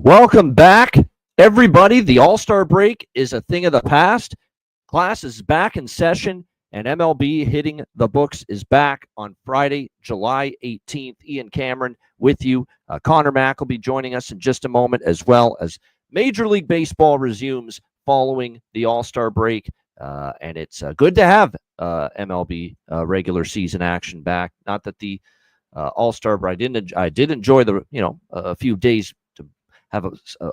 Welcome back, everybody. The All-Star break is a thing of the past. Class is back in session, and MLB Hitting the Books is back on Friday, July 18th. Ian Cameron with you. Connor Mack will be joining us in just a moment, as well as Major League Baseball resumes following the All-Star break. And it's good to have MLB regular season action back. Not that the All-Star break, I did enjoy the a few days to have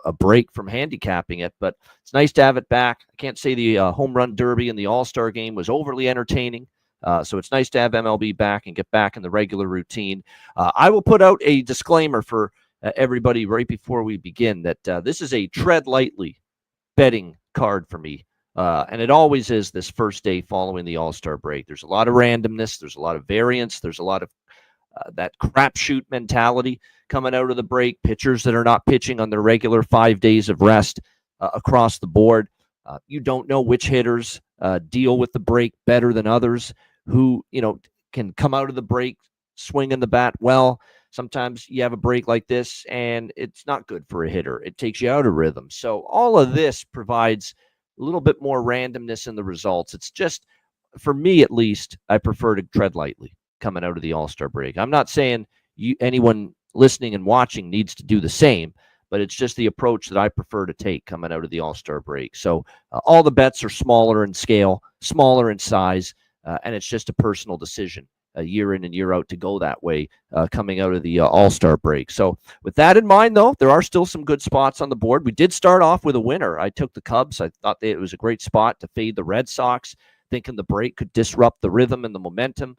a break from handicapping it, but it's nice to have it back. I can't say the home run derby and the All-Star game was overly entertaining, so it's nice to have MLB back and get back in the regular routine. I will put out a disclaimer for everybody right before we begin that this is a tread lightly betting card for me. And it always is this first day following the All-Star break. There's a lot of randomness. There's a lot of variance. There's a lot of that crapshoot mentality coming out of the break. Pitchers that are not pitching on their regular 5 days of rest across the board. You don't know which hitters deal with the break better than others, who can come out of the break swinging the bat well. Sometimes you have a break like this, and it's not good for a hitter. It takes you out of rhythm. So all of this provides a little bit more randomness in the results. It's just, for me at least, I prefer to tread lightly coming out of the All-Star break. I'm not saying anyone listening and watching needs to do the same, but it's just the approach that I prefer to take coming out of the All-Star break. So all the bets are smaller in scale, smaller in size, and it's just a personal decision year in and year out to go that way coming out of the All-Star break. So with that in mind, though, there are still some good spots on the board. We did start off with a winner. I took the Cubs. I thought it was a great spot to fade the Red Sox, thinking the break could disrupt the rhythm and the momentum,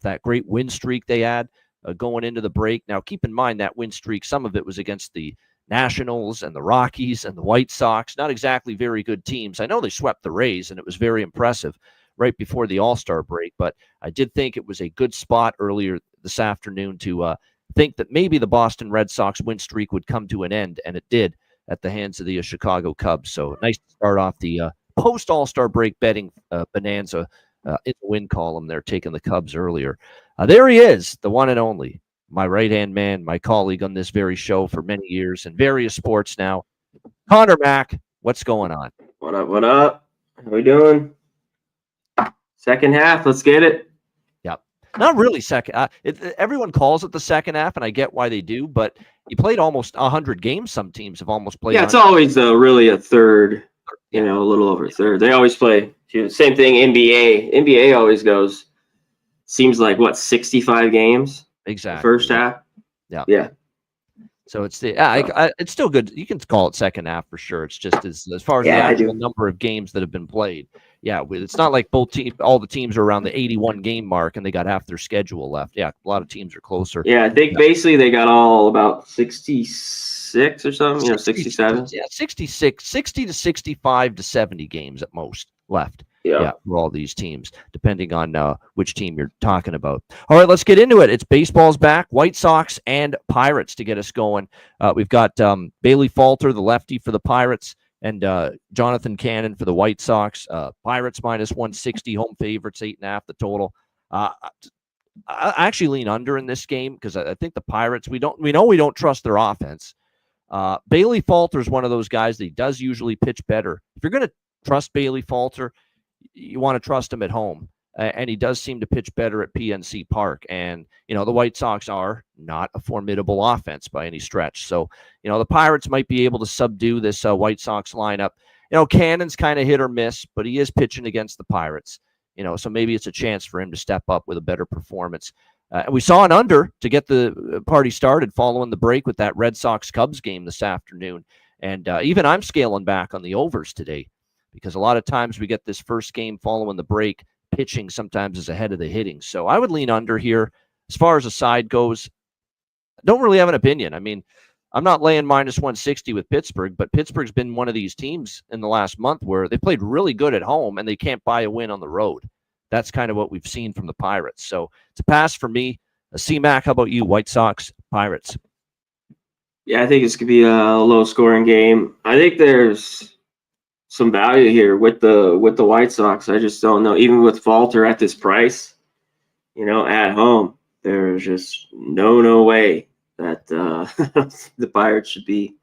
that great win streak they had going into the break. Now, keep in mind that win streak, some of it was against the Nationals and the Rockies and the White Sox, not exactly very good teams. I know they swept the Rays, and it was very impressive right before the All-Star break, but I did think it was a good spot earlier this afternoon to think that maybe the Boston Red Sox win streak would come to an end, and it did at the hands of the Chicago Cubs. So nice to start off the post-All-Star break betting bonanza in the win column there, taking the Cubs earlier. There he is, the one and only, my right-hand man, my colleague on this very show for many years in various sports now, Connor Mack. What's going on? What up, what up? How we doing? Second half, let's get it. Yep. Not really second. Everyone calls it the second half, and I get why they do, but you played almost 100 games. Some teams have almost played. Yeah, it's always really a third, a little over a third. They always play. Same thing, NBA. NBA always goes, seems like, 65 games? Exactly. First half? Yeah. So it's it's still good. You can call it second half for sure. It's just as far as the actual number of games that have been played. Yeah, it's not like all the teams are around the 81 game mark and they got half their schedule left. Yeah, a lot of teams are closer. Yeah, I think basically they got all about 66 or something, 67. Yeah, 66, 60 to 65 to 70 games at most left. Yeah, for all these teams, depending on which team you're talking about. All right, let's get into it. It's baseball's back. White Sox and Pirates to get us going. We've got Bailey Falter, the lefty for the Pirates, and Jonathan Cannon for the White Sox. Pirates minus 160, home favorites, 8.5 the total. I actually lean under in this game because I think the Pirates, we know we don't trust their offense. Bailey Falter is one of those guys that he does usually pitch better. If you're going to trust Bailey Falter, you want to trust him at home, and he does seem to pitch better at PNC Park. And the White Sox are not a formidable offense by any stretch, so the Pirates might be able to subdue this White Sox lineup. Cannon's kind of hit or miss, but he is pitching against the Pirates, so maybe it's a chance for him to step up with a better performance. And we saw an under to get the party started following the break with that Red Sox Cubs game this afternoon, and even I'm scaling back on the overs today, because a lot of times we get this first game following the break, pitching sometimes is ahead of the hitting. So I would lean under here. As far as the side goes, I don't really have an opinion. I mean, I'm not laying minus 160 with Pittsburgh, but Pittsburgh's been one of these teams in the last month where they played really good at home and they can't buy a win on the road. That's kind of what we've seen from the Pirates. So it's a pass for me. C-Mac, how about you? White Sox, Pirates. Yeah, I think it's going to be a low-scoring game. I think there's some value here with the White Sox. I just don't know. Even with Falter at this price, at home, there's just no way that the Pirates should be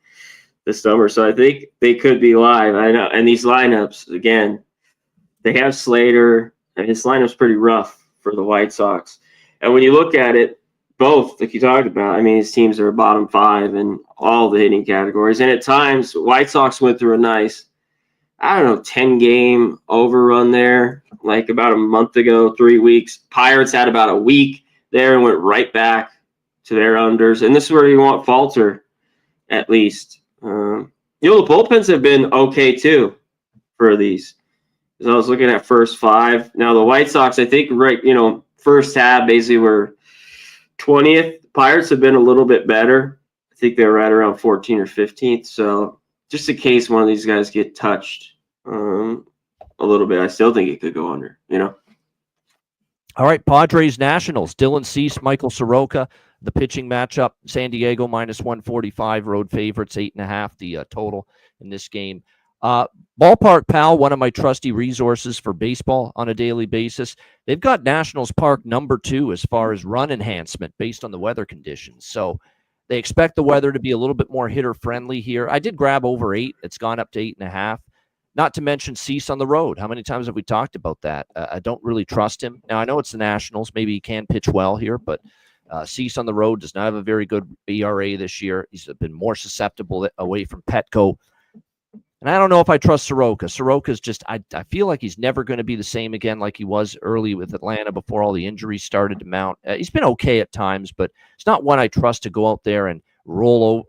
this summer. So I think they could be live. I know. And these lineups, again, they have Slater, and his lineup's pretty rough for the White Sox. And when you look at it, both, like you talked about, I mean, his teams are bottom 5 in all the hitting categories. And at times, White Sox went through a nice, I don't know, 10-game overrun there, like about a month ago, 3 weeks. Pirates had about a week there and went right back to their unders. And this is where you want Falter, at least. The bullpens have been okay, too, for these. So I was looking at first 5. Now, the White Sox, I think, first half basically were 20th. Pirates have been a little bit better. I think they're right around 14th or 15th. So just in case one of these guys get touched a little bit, I still think it could go under, All right, Padres Nationals, Dylan Cease, Michael Soroka, the pitching matchup, San Diego -145, road favorites, 8.5, the total in this game. Ballpark Pal, one of my trusty resources for baseball on a daily basis. They've got Nationals Park #2 as far as run enhancement based on the weather conditions. So they expect the weather to be a little bit more hitter friendly here. I did grab over 8. It's gone up to 8.5. Not to mention Cease on the road. How many times have we talked about that? I don't really trust him. Now, I know it's the Nationals. Maybe he can pitch well here, but Cease on the road does not have a very good ERA this year. He's been more susceptible away from Petco. And I don't know if I trust Soroka. Soroka's just, I feel like he's never going to be the same again like he was early with Atlanta before all the injuries started to mount. He's been okay at times, but it's not one I trust to go out there and mow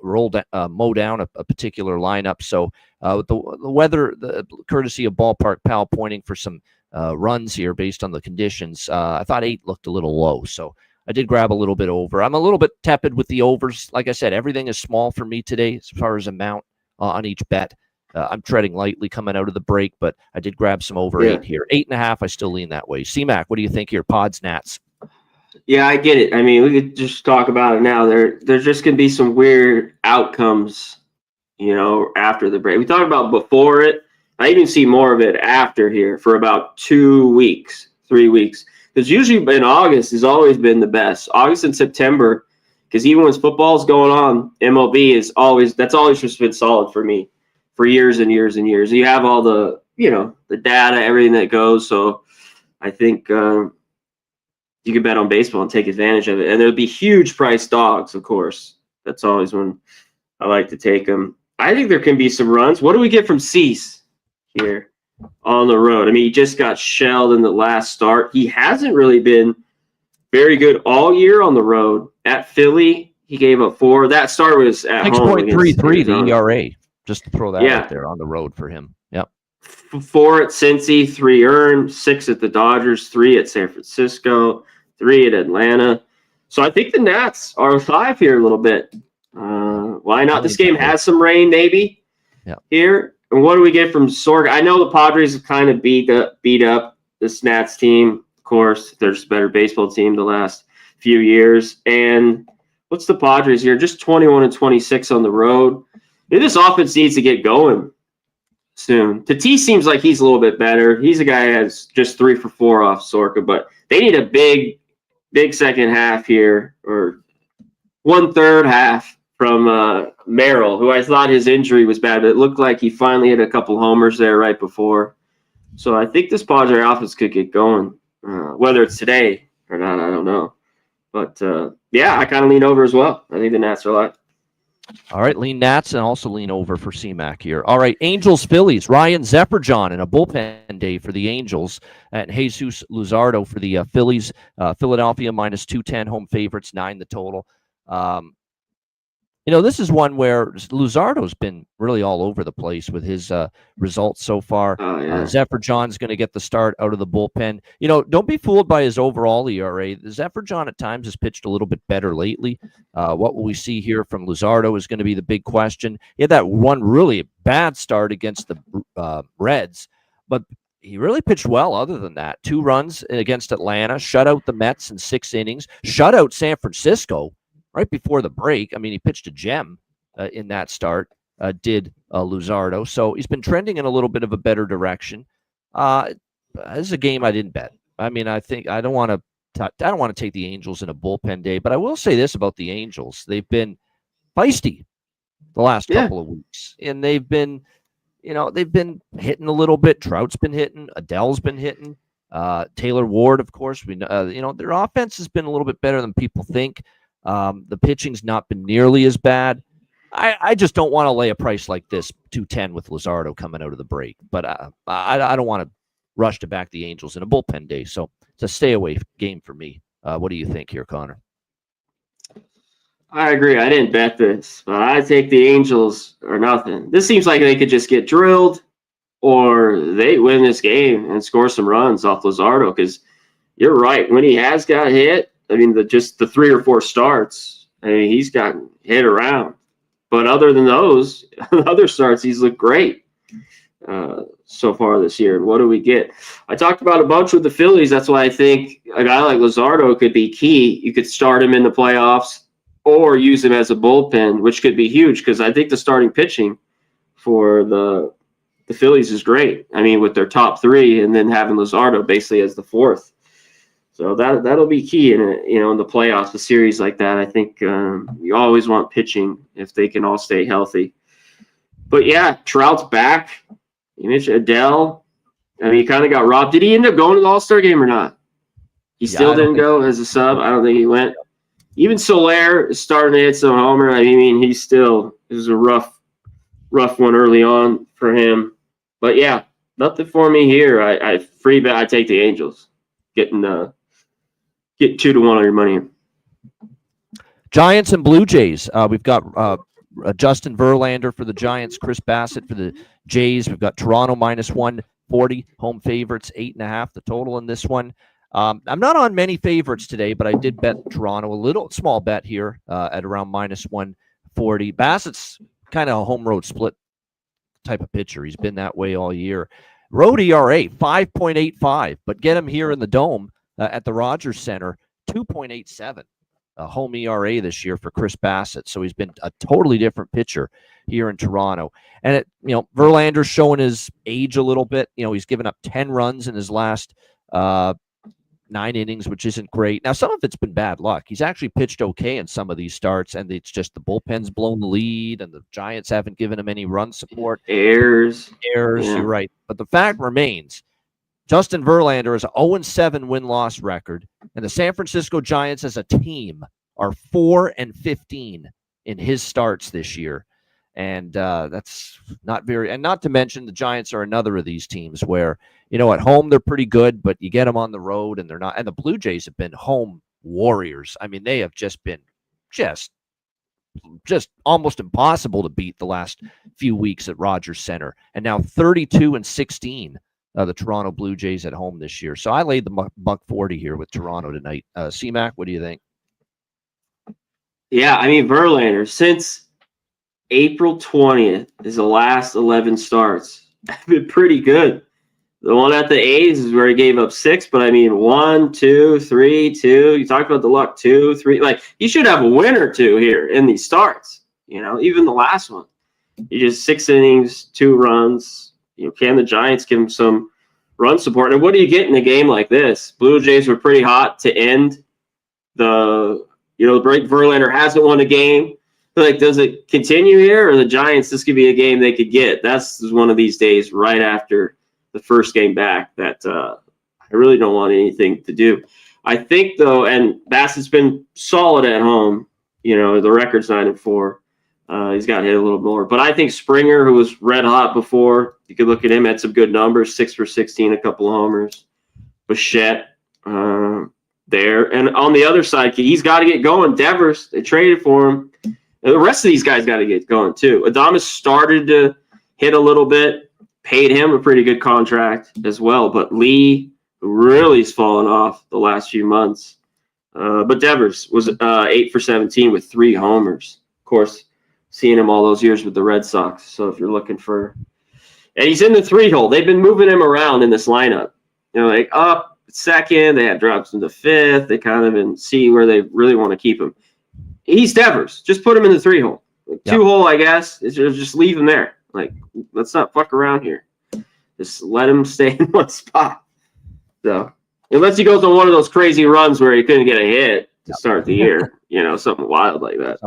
down a particular lineup. So with the weather, the courtesy of Ballpark Pal pointing for some runs here based on the conditions, I thought 8 looked a little low. So I did grab a little bit over. I'm a little bit tepid with the overs. Like I said, everything is small for me today as far as amount on each bet. I'm treading lightly coming out of the break, but I did grab some over 8 here. 8.5, I still lean that way. C-Mac, what do you think here? Pods, Nats. Yeah, I get it. I mean, we could just talk about it now. There's just going to be some weird outcomes, after the break. We talked about before it. I even see more of it after here for about 2 weeks, 3 weeks. Because usually in August has always been the best. August and September, because even when football's going on, MLB that's always just been solid for me for years and years and years. You have all the, the data, everything that goes. So I think you can bet on baseball and take advantage of it. And there'll be huge price dogs, of course. That's always when I like to take them. I think there can be some runs. What do we get from Cease here on the road? I mean, he just got shelled in the last start. He hasn't really been very good all year on the road. At Philly, he gave up 4. That start was at home. 6.33 the ERA. Just to throw that out there on the road for him. Yep. 4 at Cincy, 3 earned, 6 at the Dodgers, 3 at San Francisco, 3 at Atlanta. So I think the Nats are 5 here a little bit. Why not? This game has some rain maybe here. And what do we get from Sorg? I know the Padres have kind of beat up this Nats team. Of course, they're just a better baseball team the last few years. And what's the Padres here? Just 21-26 on the road. This offense needs to get going soon. Tatis seems like he's a little bit better. He's a guy that has just 3 for 4 off Sorka, but they need a big second half here, or 1/3 half from Merrill, who I thought his injury was bad, but it looked like he finally hit a couple homers there right before. So I think this Padre offense could get going. Whether it's today or not, I don't know. But, I kind of lean over as well. I think the Nats are alive. All right, lean Nats and also lean over for C-Mac here. All right, Angels, Phillies, Ryan Zephyr-John in a bullpen day for the Angels, and Jesus Luzardo for the Phillies. Philadelphia -210, home favorites, 9 the total. This is one where Luzardo's been really all over the place with his results so far. Zephyr-John's going to get the start out of the bullpen. Don't be fooled by his overall ERA. Zephyr-John at times has pitched a little bit better lately. What will we see here from Luzardo is going to be the big question. He had that one really bad start against the Reds, but he really pitched well other than that. 2 runs against Atlanta, shut out the Mets in 6 innings, shut out San Francisco right before the break. I mean, he pitched a gem in that start, did Luzardo. So he's been trending in a little bit of a better direction. This is a game I didn't bet. I mean, I don't want to take the Angels in a bullpen day, but I will say this about the Angels. They've been feisty the last couple of weeks, and they've been hitting a little bit. Trout's been hitting. Adele's been hitting. Taylor Ward, of course. We know, their offense has been a little bit better than people think. The pitching's not been nearly as bad. I just don't want to lay a price like this, 210 with Luzardo coming out of the break. But I don't want to rush to back the Angels in a bullpen day. So it's a stay away game for me. What do you think here, Connor? I agree. I didn't bet this, but I take the Angels or nothing. This seems like they could just get drilled, or they win this game and score some runs off Luzardo. Because you're right, when he has got hit, I mean, just the 3 or 4 starts, I mean, he's gotten hit around. But other than those other starts, he's looked great so far this year. And what do we get? I talked about a bunch with the Phillies. That's why I think a guy like Luzardo could be key. You could start him in the playoffs or use him as a bullpen, which could be huge because I think the starting pitching for the Phillies is great. I mean, with their top 3 and then having Luzardo basically as the 4th. So that'll be key in in the playoffs, a series like that. I think you always want pitching if they can all stay healthy. But yeah, Trout's back. You mentioned Adele. I mean, he kind of got robbed. Did he end up going to the All-Star game or not? He still didn't go as a sub. I don't think he went. Even Soler is starting to hit some homer. I mean, it was a rough one early on for him. But yeah, nothing for me here. I free bet. I take the Angels, get 2-1 on your money. Giants and Blue Jays. We've got Justin Verlander for the Giants, Chris Bassett for the Jays. We've got Toronto -140, home favorites 8.5. The total in this one. I'm not on many favorites today, but I did bet Toronto, a little small bet here at around -140. Bassett's kind of a home road split type of pitcher. He's been that way all year. Road ERA 5.85, but get him here in the Dome at the Rogers Center 2.87. Home ERA this year for Chris Bassett. So he's been a totally different pitcher here in Toronto. And Verlander's showing his age a little bit. He's given up 10 runs in his last 9 innings, which isn't great. Now, some of it's been bad luck. He's actually pitched okay in some of these starts, and it's just the bullpen's blown the lead, and the Giants haven't given him any run support. Errors. Yeah. You're right. But the fact remains, Justin Verlander has an 0-7 win-loss record, and the San Francisco Giants as a team are 4-15 in his starts this year. And that's not very – and not to mention the Giants are another of these teams where, at home they're pretty good, but you get them on the road and they're not – and the Blue Jays have been home warriors. I mean, they have just been just almost impossible to beat the last few weeks at Rogers Center. And now 32-16. The Toronto Blue Jays at home this year. So I laid the $140 here with Toronto tonight. C-Mac, what do you think? Yeah, I mean, Verlander, since April 20th is the last 11 starts. Have been pretty good. The one at the A's is where he gave up 6, but I mean, 1, 2, 3, 2. You talked about the luck, 2, 3. Like, you should have a win or 2 here in these starts. Even the last one. You just 6 innings, 2 runs. Can the Giants give him some run support? And what do you get in a game like this? Blue Jays were pretty hot to end the break. Verlander hasn't won a game. Like, does it continue here, or the Giants, this could be a game they could get? That's one of these days right after the first game back that I really don't want anything to do. I think, though, and Bassett's been solid at home. The record's 9-4. He's got hit a little more. But I think Springer, who was red hot before, you could look at him, had some good numbers, 6 for 16, a couple of homers. Bichette there. And on the other side, he's got to get going. Devers, they traded for him. And the rest of these guys got to get going, too. Adames started to hit a little bit, paid him a pretty good contract as well. But Lee really has fallen off the last few months. But Devers was 8 for 17 with 3 homers. Of course, seeing him all those years with the Red Sox. So if you're looking for – and he's in the 3-hole. They've been moving him around in this lineup. Like up second, they have drops in the 5th. They kind of see where they really want to keep him. He's Devers. Just put him in the 3-hole. Like, 2-hole, I guess. Just leave him there. Like, let's not fuck around here. Just let him stay in one spot. So unless he goes on one of those crazy runs where he couldn't get a hit to start the year, something wild like that.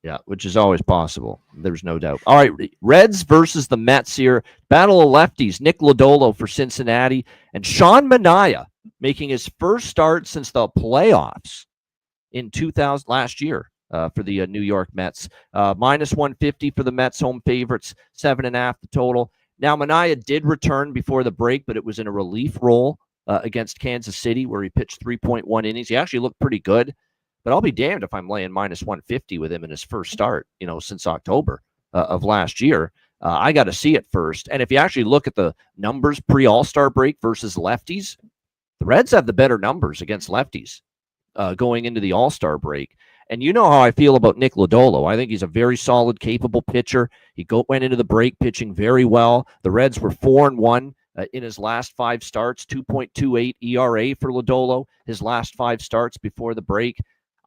Yeah, which is always possible. There's no doubt. All right, Reds versus the Mets here. Battle of lefties. Nick Lodolo for Cincinnati and Sean Manaea making his first start since the playoffs in 2000 last year for the New York Mets. Minus 150 for the Mets, home favorites, 7.5 the total. Now, Manaea did return before the break, but it was in a relief role against Kansas City where he pitched 3.1 innings. He actually looked pretty good. But I'll be damned if I'm laying minus 150 with him in his first start, since October of last year. I got to see it first. And if you actually look at the numbers pre-All-Star break versus lefties, the Reds have the better numbers against lefties going into the All-Star break. And you know how I feel about Nick Lodolo. I think he's a very solid, capable pitcher. He went into the break pitching very well. The Reds were 4-1 in his last 5 starts, 2.28 ERA for Lodolo, his last 5 starts before the break.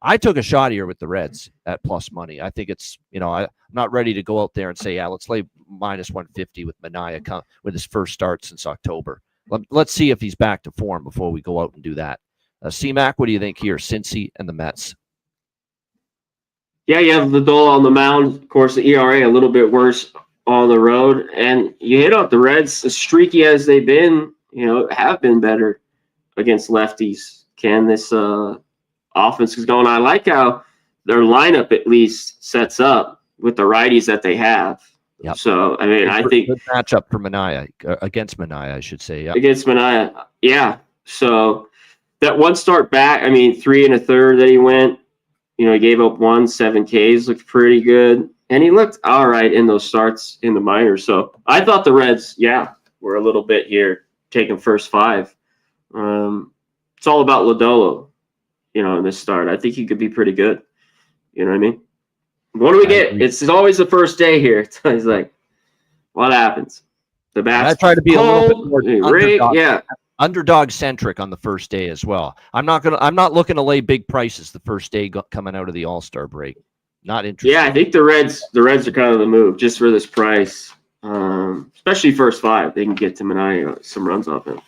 I took a shot here with the Reds at plus money. I think it's, I'm not ready to go out there and say, yeah, let's lay minus 150 with Manaea with his first start since October. Let's see if he's back to form before we go out and do that. C-Mac, what do you think here? Cincy and the Mets. Yeah, you have Lodolo on the mound. Of course, the ERA a little bit worse on the road. And you hit up the Reds, as streaky as they've been, have been better against lefties. Can this offense is going. I like how their lineup at least sets up with the righties that they have. Yep. So, I mean, I think good matchup for Manaea, against Manaea, I should say. Yep. Against Manaea, yeah. So that one start back, 3 1/3 that he went, he gave up 7 Ks, looked pretty good. And he looked all right in those starts in the minors. So I thought the Reds, were a little bit here, taking first 5. It's all about Lodolo. In this start, I think he could be pretty good. You know what I mean? What do we get? It's always the first day here. So he's like, what happens? The bats. I try to be cold, a little bit more underdog centric on the first day as well. I'm not looking to lay big prices the first day coming out of the All-Star break. Not interested. Yeah, I think the Reds are kind of the move just for this price. Especially first 5, they can get to Manaea some runs off him.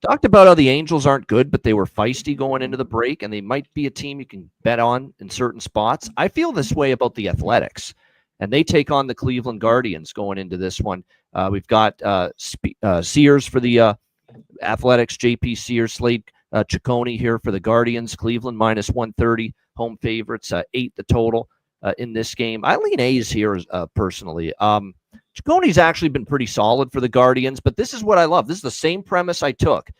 Talked about how the Angels aren't good, but they were feisty going into the break, and they might be a team you can bet on in certain spots. I feel this way about the Athletics, and they take on the Cleveland Guardians going into this one. We've got Sears for the Athletics, JP Sears, Slade Ciccone here for the Guardians. Cleveland minus 130, home favorites, 8 the total in this game. I lean A's here personally. Ciccone's actually been pretty solid for the Guardians, but this is what I love. This is the same premise I took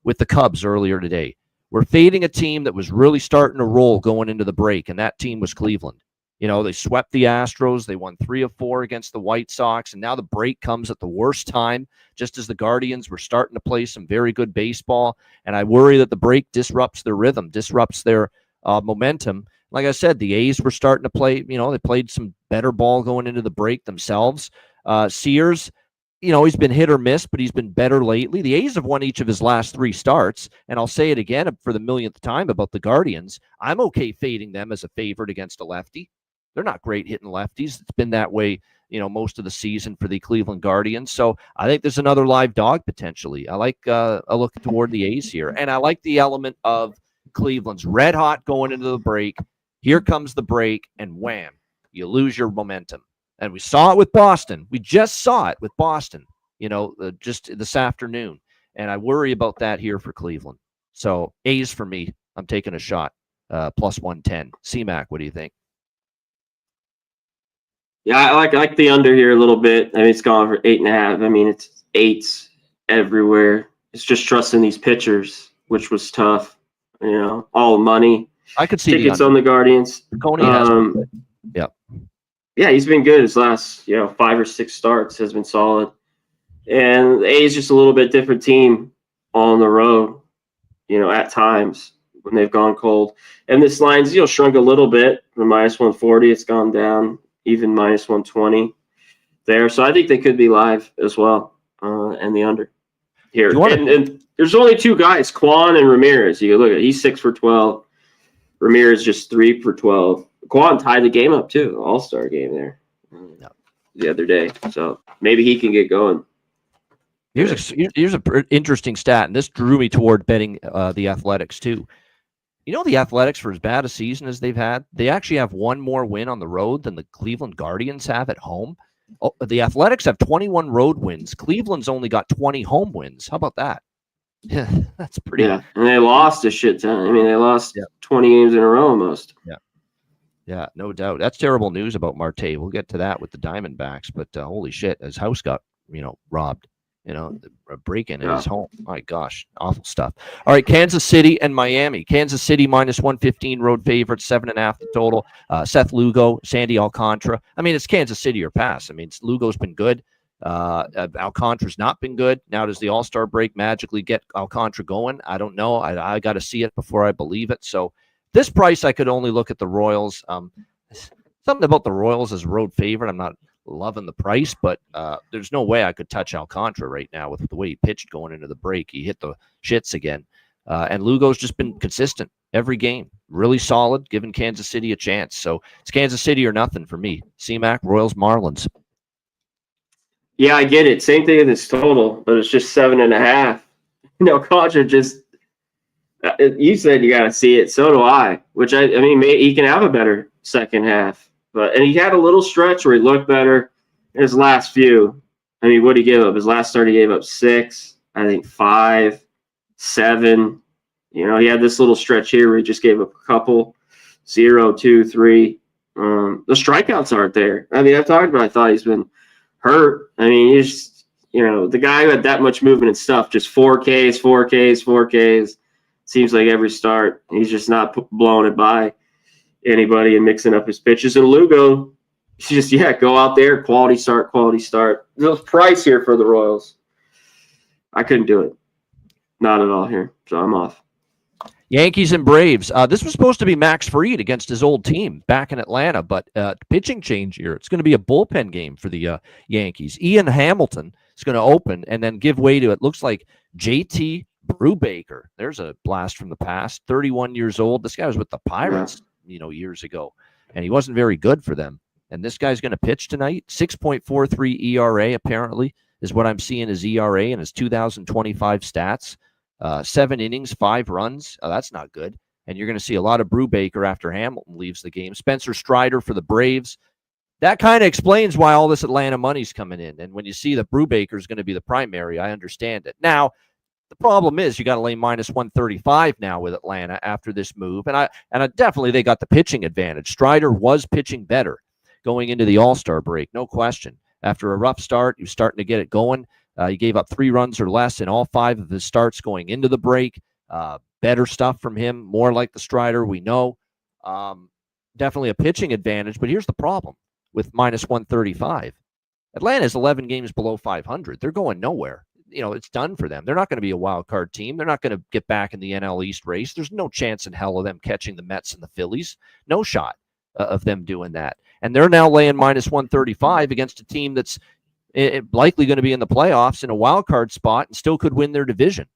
with the Cubs earlier today. We're fading a team that was really starting to roll going into the break, and that team was Cleveland. They swept the Astros. They won 3 of 4 against the White Sox, and now the break comes at the worst time, just as the Guardians were starting to play some very good baseball, and I worry that the break disrupts their rhythm, disrupts their momentum. Like I said, the A's were starting to play, they played some better ball going into the break themselves. Sears, he's been hit or miss, but he's been better lately. The A's have won each of his last 3 starts, and I'll say it again for the millionth time about the Guardians. I'm okay fading them as a favorite against a lefty. They're not great hitting lefties. It's been that way, most of the season for the Cleveland Guardians. So I think there's another live dog potentially. I like a look toward the A's here, and I like the element of Cleveland's red hot going into the break. Here comes the break, and wham, you lose your momentum. And we saw it with Boston. We just saw it with Boston, just this afternoon. And I worry about that here for Cleveland. So A's for me. I'm taking a shot. Plus 110. C-Mac, what do you think? Yeah, I like the under here a little bit. It's gone for 8.5. It's 8s everywhere. It's just trusting these pitchers, which was tough. All money. I could see tickets on the Guardians. Coney has been good. Yeah. Yeah, he's been good. His last, 5 or 6 starts has been solid. And the A's just a little bit different team on the road, at times when they've gone cold. And this line's, shrunk a little bit from minus 140. It's gone down, even minus 120 there. So I think they could be live as well, and the under here. And there's only 2 guys, Kwan and Ramirez. You look at he's 6 for 12. Ramirez just 3 for 12. Kwan tied the game up too, All-Star game there the other day. So maybe he can get going. Here's an interesting stat, and this drew me toward betting the Athletics too. You know, the Athletics, for as bad a season as they've had, they actually have one more win on the road than the Cleveland Guardians have at home. Oh, the Athletics have 21 road wins. Cleveland's only got 20 home wins. How about that? Yeah, that's pretty. Yeah, and they lost a shit ton. I mean, they lost Yeah. 20 games in a row almost. Yeah, no doubt. That's terrible news about Marte. We'll get to that with the Diamondbacks, but holy shit, his house got, robbed. A break-in at his home. My gosh, awful stuff. All right, Kansas City and Miami. Kansas City minus 115 road favorites, 7.5 the total. Seth Lugo, Sandy Alcantara. I mean, it's Kansas City or pass. I mean, Lugo's been good. Alcantara's not been good. Now, does the All-Star break magically get Alcantara going? I don't know. I got to see it before I believe it. So this price, I could only look at the Royals. Something about the Royals as a road favorite. I'm not loving the price, but there's no way I could touch Alcantara right now with the way he pitched going into the break. He hit the shits again. And Lugo's just been consistent every game. Really solid, giving Kansas City a chance. So it's Kansas City or nothing for me. C-Mac, Royals, Marlins. Yeah, I get it. Same thing in this total, but it's just 7.5. Alcantara just, you said you got to see it. So do I, which I mean, he can have a better second half. And he had a little stretch where he looked better in his last few. I mean, what did he give up? His last start, he gave up 6, I think 5, 7. He had this little stretch here where he just gave up a couple, 0, 2, 3. The strikeouts aren't there. I mean, I've talked about, I thought he's been hurt. I mean, he's, the guy who had that much movement and stuff, just 4Ks, 4Ks, 4Ks. Seems like every start, he's just not blowing it by anybody and mixing up his pitches. And Lugo, just go out there, quality start. There's price here for the Royals. I couldn't do it, not at all here, so I'm off. Yankees and Braves. This was supposed to be Max Fried against his old team back in Atlanta, but pitching change here. It's going to be a bullpen game for the Yankees. Ian Hamilton is going to open and then give way to, it looks like, JT Brubaker. There's a blast from the past. 31 years old. This guy was with the Pirates. Years ago, and he wasn't very good for them. And this guy's going to pitch tonight. 6.43 ERA, apparently, is what I'm seeing his ERA and his 2025 stats. 7 innings, 5 runs. That's not good. And you're going to see a lot of Brubaker after Hamilton leaves the game. Spencer Strider for the Braves. That kind of explains why all this Atlanta money's coming in. And when you see that Brubaker is going to be the primary, I understand it. Now, the problem is you got to lay minus 135 now with Atlanta after this move. And I definitely, they got the pitching advantage. Strider was pitching better going into the All-Star break, no question. After a rough start, he was starting to get it going. He gave up 3 runs or less in all 5 of his starts going into the break. Better stuff from him, more like the Strider we know. Definitely a pitching advantage, but here's the problem with minus 135. Atlanta's 11 games below 500. They're going nowhere. It's done for them. They're not going to be a wild card team. They're not going to get back in the NL East race. There's no chance in hell of them catching the Mets and the Phillies. No shot of them doing that. And they're now laying minus 135 against a team that's likely going to be in the playoffs in a wild card spot and still could win their division.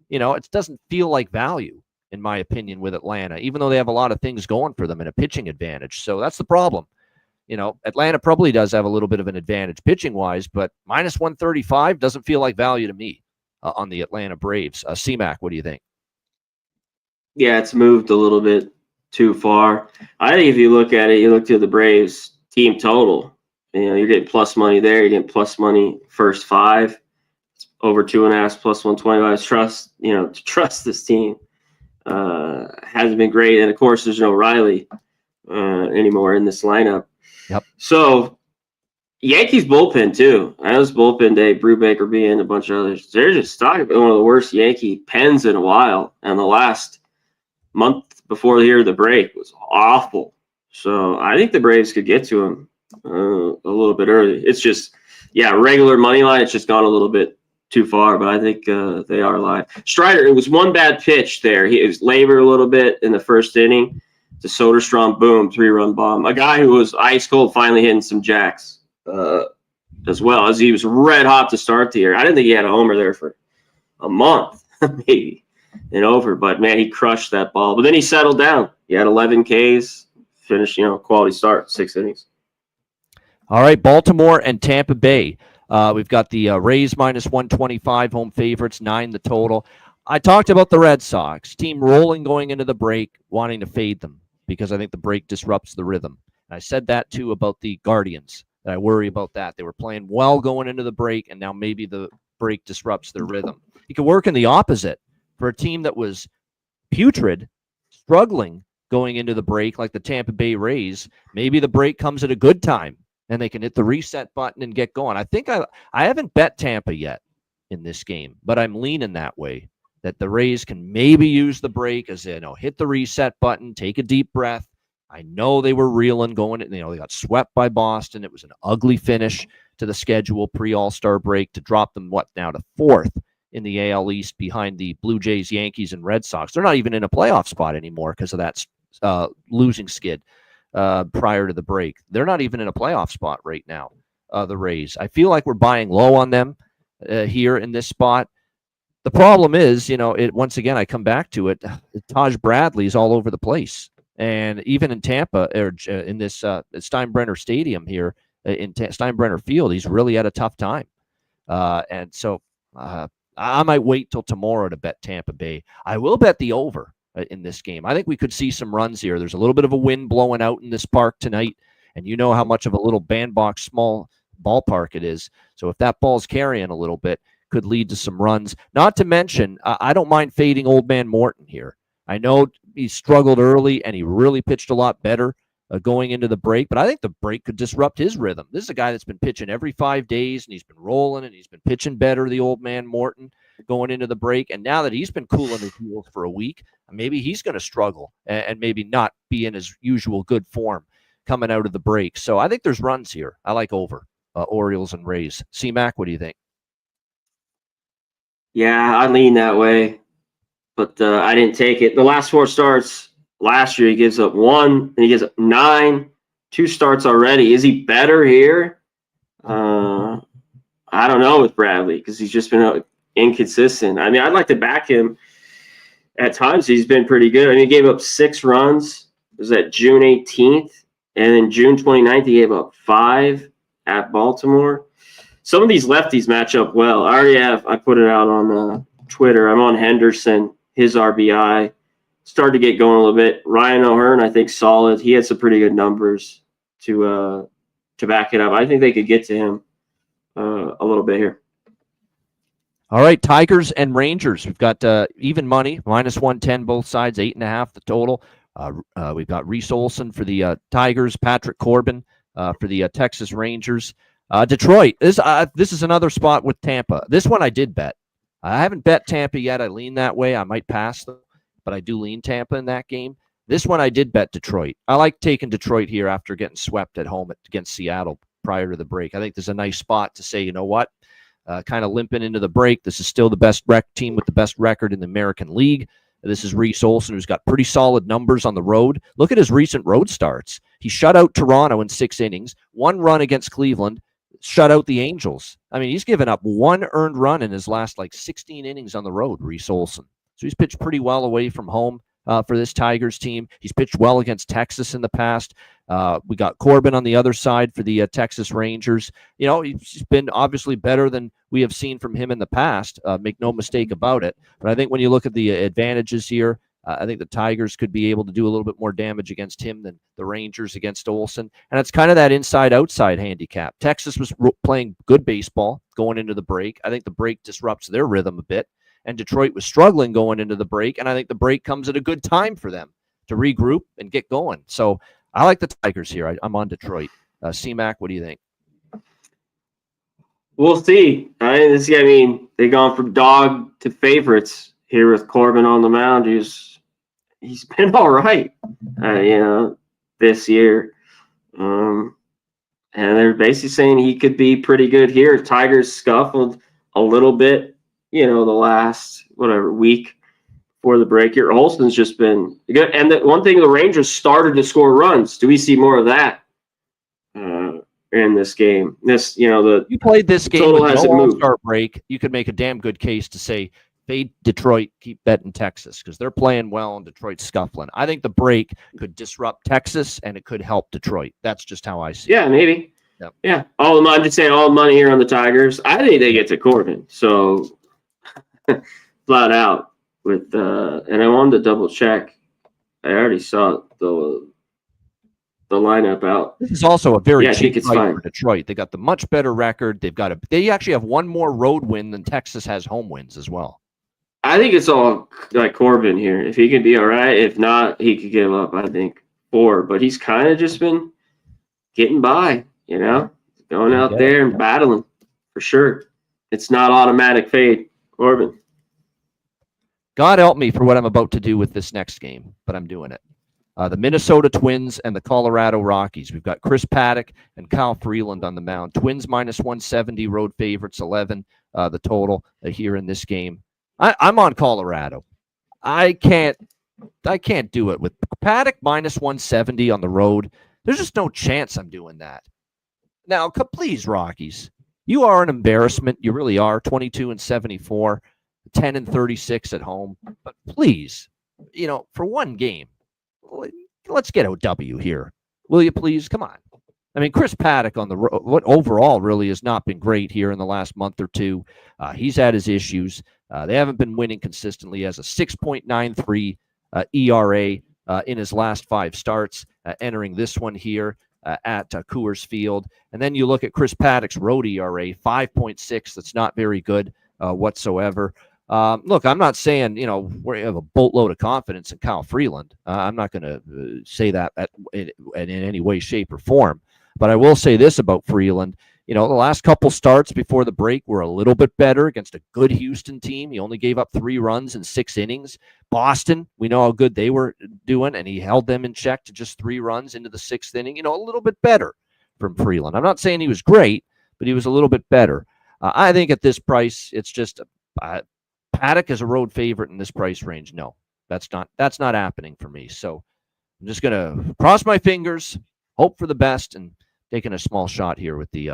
It doesn't feel like value, in my opinion, with Atlanta, even though they have a lot of things going for them and a pitching advantage. So that's the problem. Atlanta probably does have a little bit of an advantage pitching-wise, but minus 135 doesn't feel like value to me on the Atlanta Braves. C-Mac, what do you think? Yeah, it's moved a little bit too far. I think if you look at it, you look to the Braves team total, you're getting plus money there. You're getting plus money first 5. It's over 2.5 plus 125. Trust this team. Hasn't been great. And, of course, there's no Riley anymore in this lineup. Yep. So Yankees bullpen too. I know it's bullpen day. Brubaker being a bunch of others. They're just talking about one of the worst Yankee pens in a while. And the last month before the break was awful. So I think the Braves could get to him a little bit early. It's just, regular money line. It's just gone a little bit too far, but I think they are live. Strider, it was one bad pitch there. He was labored a little bit in the first inning. The Soderstrom, boom, 3-run bomb. A guy who was ice cold finally hitting some jacks as well, as he was red hot to start the year. I didn't think he had a homer there for a month, maybe, and over. But, man, he crushed that ball. But then he settled down. He had 11 Ks, finished, quality start, 6 innings. All right, Baltimore and Tampa Bay. We've got the Rays minus 125, home favorites, 9 the total. I talked about the Red Sox team rolling going into the break, wanting to fade them because I think the break disrupts the rhythm. And I said that too about the Guardians. That I worry about that. They were playing well going into the break, and now maybe the break disrupts their rhythm. You could work in the opposite for a team that was putrid, struggling going into the break, like the Tampa Bay Rays. Maybe the break comes at a good time, and they can hit the reset button and get going. I think I haven't bet Tampa yet in this game, but I'm leaning that way. That the Rays can maybe use the break as hit the reset button, take a deep breath. I know they were reeling going. They got swept by Boston. It was an ugly finish to the schedule pre-All-Star break to drop them now to 4th in the AL East behind the Blue Jays, Yankees, and Red Sox. They're not even in a playoff spot anymore because of that losing skid prior to the break. They're not even in a playoff spot right now, the Rays. I feel like we're buying low on them here in this spot. The problem is, once again, I come back to it. Taj Bradley's all over the place. And even in Tampa, or in this Steinbrenner Stadium here, in Steinbrenner Field, he's really had a tough time. And so I might wait till tomorrow to bet Tampa Bay. I will bet the over in this game. I think we could see some runs here. There's a little bit of a wind blowing out in this park tonight, and you know how much of a little bandbox small ballpark it is. So if that ball's carrying a little bit, could lead to some runs. Not to mention, I don't mind fading Old Man Morton here. I know he struggled early, and he really pitched a lot better going into the break, but I think the break could disrupt his rhythm. This is a guy that's been pitching every 5 days, and he's been rolling, and he's been pitching better, the Old Man Morton, going into the break. And now that he's been cooling his heels for a week, maybe he's going to struggle and maybe not be in his usual good form coming out of the break. So I think there's runs here. I like over Orioles and Rays. C-Mac, what do you think? Yeah, I lean that way, but I didn't take it. The last 4 starts last year, he gives up 1, and he gives up 9, 2 starts already. Is he better here? I don't know with Bradley because he's just been inconsistent. I mean, I'd like to back him. At times, he's been pretty good. I mean, he gave up 6 runs. It was at June 18th, and then June 29th, he gave up 5 at Baltimore. Some of these lefties match up well. I put it out on Twitter. I'm on Henderson, his RBI. Started to get going a little bit. Ryan O'Hearn, I think, solid. He had some pretty good numbers to back it up. I think they could get to him a little bit here. All right, Tigers and Rangers. We've got even money, -110 both sides, 8.5 the total. We've got Reese Olson for the Tigers, Patrick Corbin for the Texas Rangers. Detroit. This is another spot with Tampa. This one I did bet. I haven't bet Tampa yet. I lean that way. I might pass them, but I do lean Tampa in that game. This one I did bet Detroit. I like taking Detroit here after getting swept at home against Seattle prior to the break. I think there's a nice spot to say, you know what, kind of limping into the break. This is still the best team with the best record in the American League. This is Reese Olson, who's got pretty solid numbers on the road. Look at his recent road starts. He shut out Toronto in 6 innings, 1 run against Cleveland, shut out the Angels. I mean, he's given up 1 earned run in his last 16 innings on the road, Reese Olson. So he's pitched pretty well away from home for this Tigers team. He's pitched well against Texas in the past. We got Corbin on the other side for the Texas Rangers. He's been obviously better than we have seen from him in the past. Make no mistake about it. But I think when you look at the advantages here, I think the Tigers could be able to do a little bit more damage against him than the Rangers against Olsen. And it's kind of that inside-outside handicap. Texas was playing good baseball going into the break. I think the break disrupts their rhythm a bit. And Detroit was struggling going into the break. And I think the break comes at a good time for them to regroup and get going. So I like the Tigers here. I'm on Detroit. C-Mac, what do you think? We'll see. They've gone from dog to favorites here with Corbin on the mound. He's been all right, this year. And they're basically saying he could be pretty good here. Tigers scuffled a little bit, the last, week before the break here. Olson's just been good. And the one thing, the Rangers started to score runs. Do we see more of that in this game? You played this game total with hasn't no moved. All-Star break. You could make a damn good case to say, fade Detroit, keep betting Texas, because they're playing well and Detroit's scuffling. I think the break could disrupt Texas and it could help Detroit. That's just how I see it. Yeah, maybe. Yep. Yeah. I'm just saying all the money here on the Tigers. I think they get to Corbin. So flat out. with and I wanted to double check. I already saw the lineup out. This is also a very I think cheap it's fight fine. for Detroit. They got the much better record. They actually have one more road win than Texas has home wins as well. I think it's all like Corbin here. If he can be all right, if not, he could give up, I think, 4. But he's kind of just been getting by, going out there and battling for sure. It's not automatic fade, Corbin. God help me for what I'm about to do with this next game, but I'm doing it. The Minnesota Twins and the Colorado Rockies. We've got Chris Paddock and Kyle Freeland on the mound. Twins minus 170, road favorites 11, the total here in this game. I'm on Colorado. I can't do it with Paddock minus 170 on the road. There's just no chance I'm doing that. Now, please, Rockies, you are an embarrassment. You really are. 22-74, 10-36 at home. But please, for one game, let's get a W here. Will you please? Come on. I mean, Chris Paddock on the road, what overall really has not been great here in the last month or two. He's had his issues. They haven't been winning consistently. He has a 6.93 ERA in his last 5 starts, entering this one here at Coors Field. And then you look at Chris Paddock's road ERA, 5.6. That's not very good whatsoever. Look, I'm not saying, we have a boatload of confidence in Kyle Freeland. I'm not going to say that in any way, shape, or form. But I will say this about Freeland. The last couple starts before the break were a little bit better against a good Houston team. He only gave up 3 runs in 6 innings. Boston, we know how good they were doing, and he held them in check to just 3 runs into the 6th inning. A little bit better from Freeland. I'm not saying he was great, but he was a little bit better. I think at this price, it's just Paddock is a road favorite in this price range. No, that's not happening for me. So I'm just going to cross my fingers, hope for the best, and taking a small shot here with the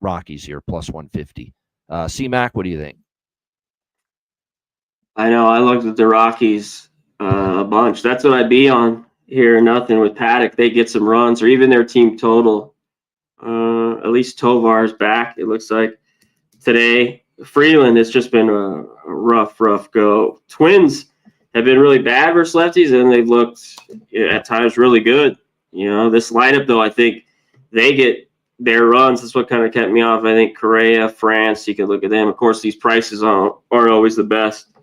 Rockies here, plus 150. C-Mac, what do you think? I know. I looked at the Rockies a bunch. That's what I'd be on here. Nothing with Paddock. They get some runs, or even their team total. At least Tovar's back, it looks like, today. Freeland, it's just been a rough go. Twins have been really bad versus lefties, and they've looked at times really good. This lineup, though, I think they get their runs. That's what kind of kept me off. I think Correa, France, you can look at them. Of course, these prices aren't always the best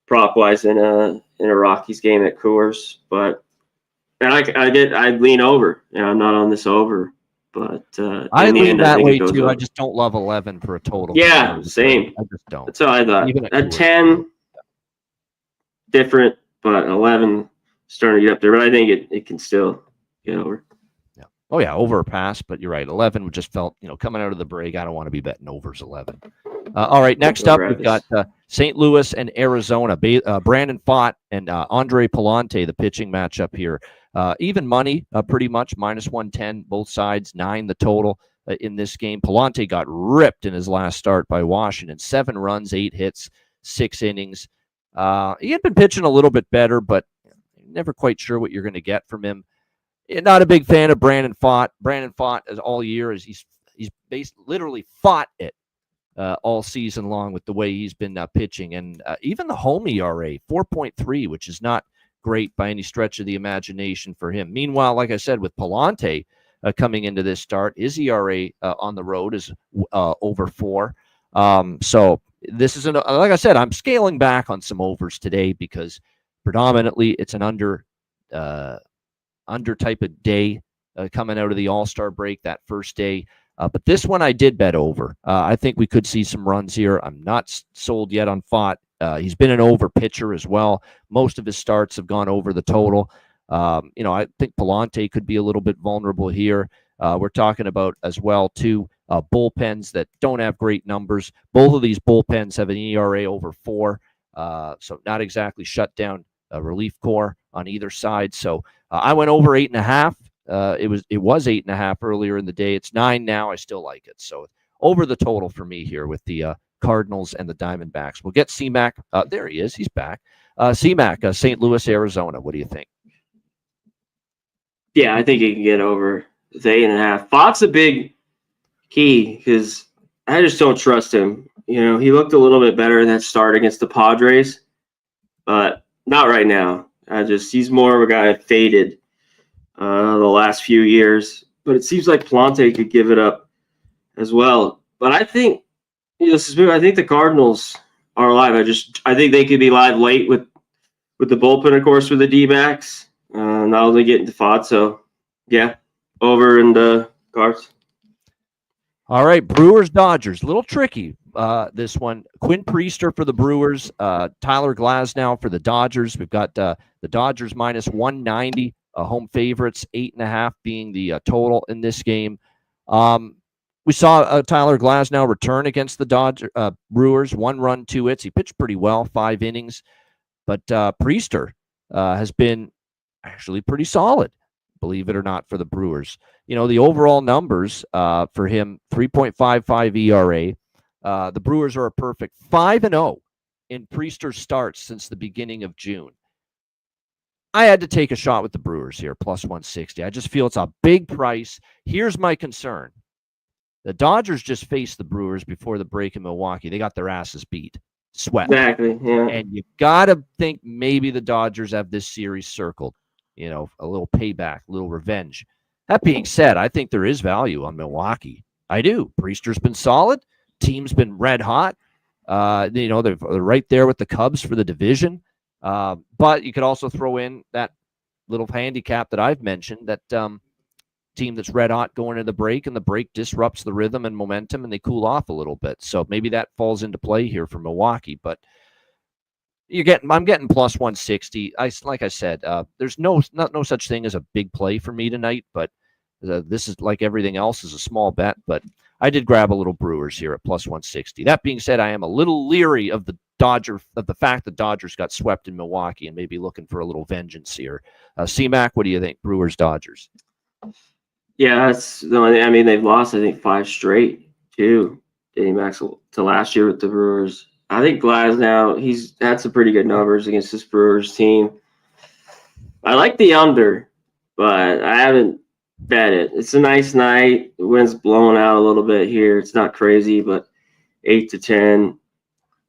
prop-wise in a Rockies game at Coors. But I'd lean over. I'm not on this over. But I lean that way too. I just don't love 11 for a total. Yeah, same. I just don't. That's how I thought. Even at 10, different, but 11 starting to get up there. But I think it can still get over. Yeah. Oh yeah, over or pass. But you're right. 11 just felt, coming out of the break, I don't want to be betting overs 11. All right, next up we've got St. Louis and Arizona. Brandon Pfaadt and Andre Palante, the pitching matchup here. Even money, pretty much, minus 110, both sides, 9 the total in this game. Palante got ripped in his last start by Washington. 7 runs, 8 hits, 6 innings. He had been pitching a little bit better, but never quite sure what you're going to get from him. Not a big fan of Brandon Pfaadt. Brandon Pfaadt, as all year, he's literally fought it all season long with the way he's been pitching. And even the home ERA, 4.3, which is not great by any stretch of the imagination for him. Meanwhile, like I said, with Palante coming into this start, his ERA on the road is over 4. So this is, like I said, I'm scaling back on some overs today because predominantly it's an under type of day coming out of the All-Star break, that first day. But this one I did bet over. I think we could see some runs here. I'm not sold yet on Pfaadt. He's been an over pitcher as well. Most of his starts have gone over the total. I think Palante could be a little bit vulnerable here. We're talking about as well, too, bullpens that don't have great numbers. Both of these bullpens have an ERA over 4, so not exactly shut down relief corps on either side. So I went over 8.5. It was 8.5 earlier in the day. It's 9 now. I still like it. So over the total for me here with the Cardinals and the Diamondbacks. We'll get C-Mac. There he is. He's back. C-Mac, St. Louis, Arizona. What do you think? Yeah, I think he can get over the 8.5. Pfaadt's a big key because I just don't trust him. He looked a little bit better in that start against the Padres. but not right now. He's more of a guy that faded the last few years. But it seems like Plante could give it up as well. But I think I think the Cardinals are alive. I think they could be live late with the bullpen, of course, with the D-backs. Now they get into FOD, so yeah, over in the Cards. All right, Brewers Dodgers, a little tricky. This one, Quinn Priester for the Brewers, Tyler Glasnow for the Dodgers. We've got the Dodgers minus 190, home favorites, 8.5 being the total in this game. We saw Tyler Glasnow return against the Brewers, 1 run, 2 hits. He pitched pretty well, 5 innings. But Priester has been actually pretty solid, believe it or not, for the Brewers. The overall numbers for him, 3.55 ERA. The Brewers are a perfect 5-0 in Priester's starts since the beginning of June. I had to take a shot with the Brewers here, plus 160. I just feel it's a big price. Here's my concern. The Dodgers just faced the Brewers before the break in Milwaukee. They got their asses beat. Swept. Exactly, yeah. And you got to think maybe the Dodgers have this series circled. A little payback, a little revenge. That being said, I think there is value on Milwaukee. I do. Priester's been solid. Team's been red hot. They're right there with the Cubs for the division. But you could also throw in that little handicap that I've mentioned, that team that's red hot going into the break, and the break disrupts the rhythm and momentum, and they cool off a little bit. So maybe that falls into play here for Milwaukee. But I'm getting plus 160. Like I said, there's no such thing as a big play for me tonight. But this is like everything else, is a small bet. But I did grab a little Brewers here at plus 160. That being said, I am a little leery of the fact that Dodgers got swept in Milwaukee and maybe looking for a little vengeance here. C-Mac, what do you think? Brewers Dodgers. Yeah, they've lost, I think, 5 straight, too, dating back to last year with the Brewers. I think Glasnow, he's had some pretty good numbers against this Brewers team. I like the under, but I haven't bet it. It's a nice night. The wind's blowing out a little bit here. It's not crazy, but 8-10.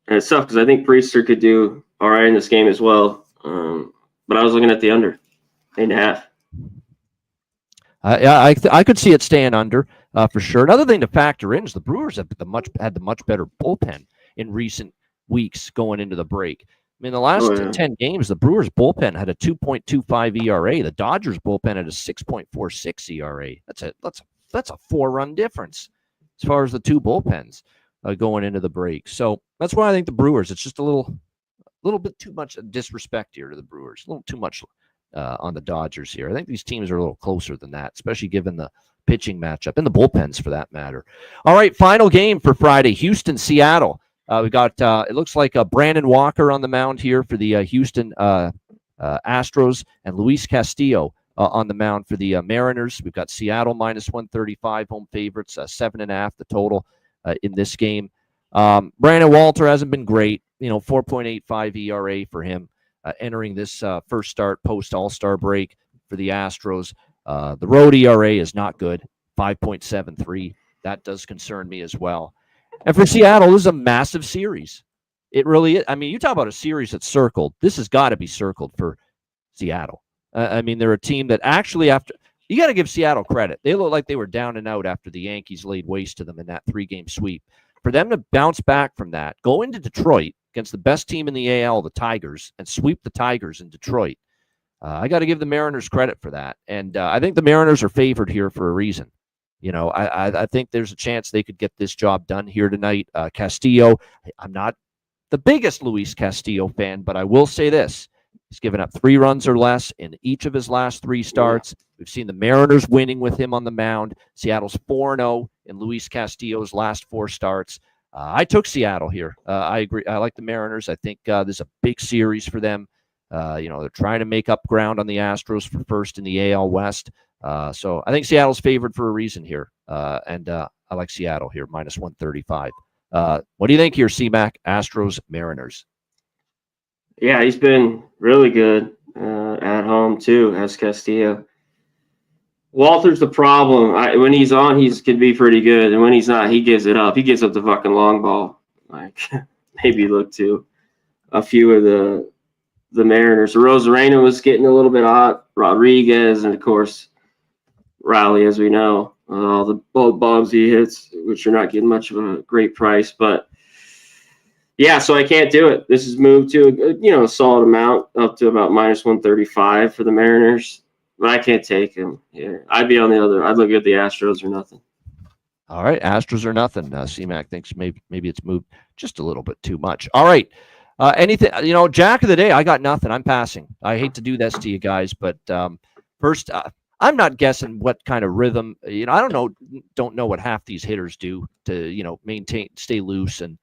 And it's tough because I think Priester could do all right in this game as well. But I was looking at the under, 8.5. I could see it staying under for sure. Another thing to factor in is the Brewers have had the much better bullpen in recent weeks going into the break. I mean, the last 10 games, the Brewers bullpen had a 2.25 ERA. The Dodgers bullpen had a 6.46 ERA. That's a 4-run difference as far as the two bullpens going into the break. So that's why I think the Brewers, it's just a little bit too much disrespect here to the Brewers. A little too much on the Dodgers here. I think these teams are a little closer than that, especially given the pitching matchup and the bullpens for that matter. All right, final game for Friday, Houston, Seattle. We got, it looks like Brandon Walker on the mound here for the Houston Astros, and Luis Castillo on the mound for the Mariners. We've got Seattle minus 135, home favorites, 7.5 the total in this game. Brandon Walter hasn't been great, 4.85 ERA for him. Entering this first start post All-Star break for the Astros. The road ERA is not good, 5.73. That does concern me as well. And for Seattle, this is a massive series. It really is. I mean, you talk about a series that's circled. This has got to be circled for Seattle. They're a team that actually, you got to give Seattle credit. They look like they were down and out after the Yankees laid waste to them in that 3-game sweep. For them to bounce back from that, go into Detroit against the best team in the AL, the Tigers, and sweep the Tigers in Detroit. I got to give the Mariners credit for that. And I think the Mariners are favored here for a reason. I think there's a chance they could get this job done here tonight. Castillo, I'm not the biggest Luis Castillo fan, but I will say this. He's given up 3 runs or less in each of his last 3 starts. We've seen the Mariners winning with him on the mound. Seattle's 4-0 in Luis Castillo's last 4 starts. I took Seattle here. I agree. I like the Mariners. I think this is a big series for them. They're trying to make up ground on the Astros for first in the AL West. So I think Seattle's favored for a reason here. And I like Seattle here, minus 135. What do you think here, C-Mac? Astros, Mariners. Yeah, he's been really good at home, too, as Castillo. Walter's the problem. When he's on, he can be pretty good. And when he's not, he gives it up. He gives up the fucking long ball. Like, maybe look to a few of the the Mariners. Rosarena was getting a little bit hot. Rodriguez, and of course, Raleigh, as we know, all the bombs he hits, which are not getting much of a great price. But yeah, so I can't do it. This has moved to a solid amount, up to about -135 for the Mariners. But I can't take him here. I'd be on the other. I'd look at the Astros or nothing. All right, Astros or nothing. C-Mac thinks maybe it's moved just a little bit too much. All right. Anything, Jack of the day, I got nothing. I'm passing. I hate to do this to you guys, but first, I'm not guessing what kind of rhythm. I don't know what half these hitters do to maintain, stay loose, and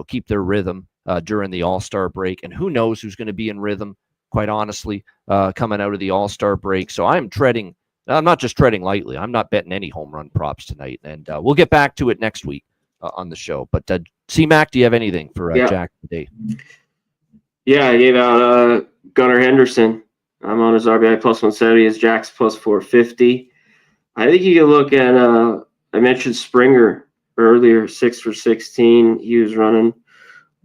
keep their rhythm during the All-Star break. And who knows who's going to be in rhythm, quite honestly, coming out of the All-Star break. So I'm not just treading lightly. I'm not betting any home run props tonight, and we'll get back to it next week on the show. But C-Mac, do you have anything for Jack today? Yeah, I gave out Gunnar Henderson. I'm on his RBI +170. His Jack's +450. I think you can look at I mentioned Springer earlier, 6 for 16. He was running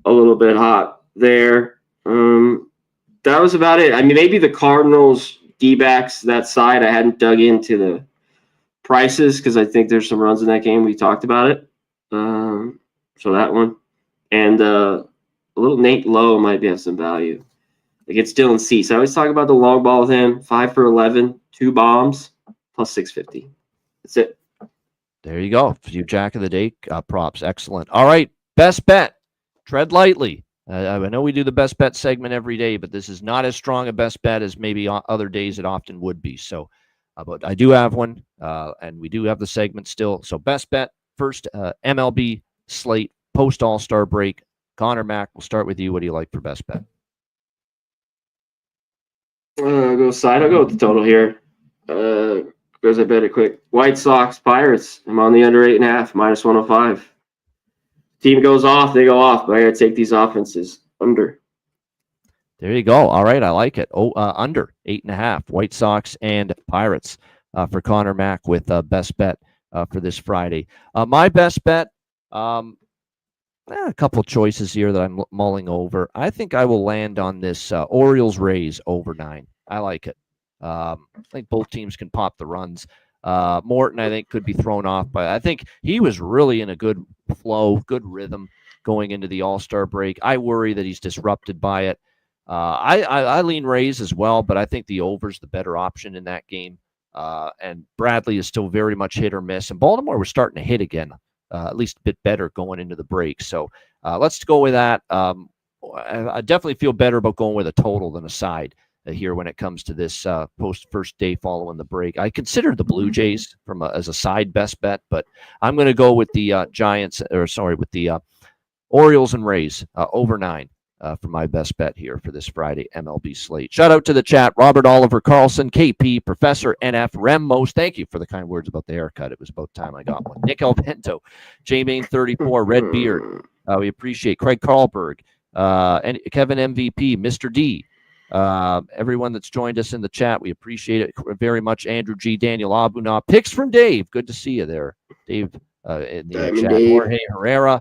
a little bit hot there. That was about it. I mean, maybe the Cardinals, D-backs, that side, I hadn't dug into the prices because I think there's some runs in that game. We talked about it. So that one. And a little Nate Lowe might have some value against Dylan Cease. I always talk about the long ball with him. 5 for 11, 2 bombs, +650. That's it. There you go. For you Jack of the Day props. Excellent. All right. Best bet. Tread lightly. I know we do the best bet segment every day, but this is not as strong a best bet as maybe other days it often would be. So, but I do have one, and we do have the segment still. So best bet, first MLB slate, post All-Star break. Connor, Mac, we'll start with you. What do you like for best bet? I'll go side. I'll go with the total here. Because I bet it quick. White Sox, Pirates. I'm on the under 8.5, -105. Team goes off, they go off, but I got to take these offenses under. There you go. All right, I like it. Under 8.5, White Sox and Pirates for Connor Mack with best bet for this Friday. My best bet, a couple choices here that I'm mulling over. I think I will land on this Orioles-Rays over 9. I like it. I think both teams can pop the runs. Morton, I think, could be thrown off, but I think he was really in a good flow, good rhythm going into the All-Star break. I worry that he's disrupted by it. I lean Rays as well, but I think the over's the better option in that game. And Bradley is still very much hit or miss. And Baltimore was starting to hit again, at least a bit better going into the break. So let's go with that. I definitely feel better about going with a total than a side here when it comes to this post first day following the break. I consider the Blue Jays as a side best bet, but I'm going to go with the with the Orioles and Rays over 9 for my best bet here for this Friday MLB slate. Shout out to the chat. Robert Oliver Carlson, KP, Professor NF, Remos. Thank you for the kind words about the haircut. It was about time I got one. Nick Alvento, J-Main 34, Red Beard. We appreciate Craig Carlberg, and Kevin MVP, Mr. D. Everyone that's joined us in the chat, we appreciate it very much. Andrew G, Daniel Abuna, picks from Dave. Good to see you there, Dave, in the chat. Dave. Jorge Herrera,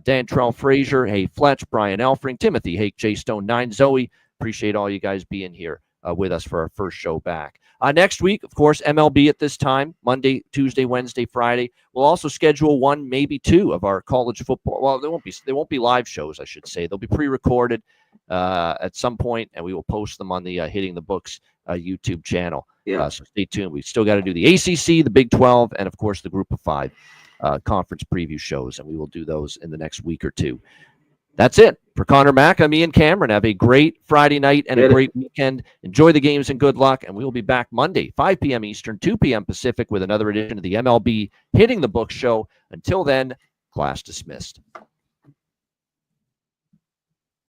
Dan Trell Frazier, hey Fletch, Brian Elfring, Timothy, hey J Stone 9, Zoe. Appreciate all you guys being here with us for our first show back. Next week, of course, MLB at this time, Monday, Tuesday, Wednesday, Friday. We'll also schedule 1, maybe 2 of our college football. Well, they won't be live shows, I should say. They'll be pre-recorded at some point, and we will post them on the Hitting the Books YouTube channel. Yeah. So stay tuned. We still got to do the ACC, the Big 12, and of course the Group of 5 conference preview shows, and we will do those in the next week or two. That's it for Connor Mack. I'm Ian Cameron. Have a great Friday night and a great weekend. Enjoy the games and good luck. And we will be back Monday, 5 p.m. Eastern, 2 p.m. Pacific, with another edition of the MLB Hitting the Books show. Until then, class dismissed.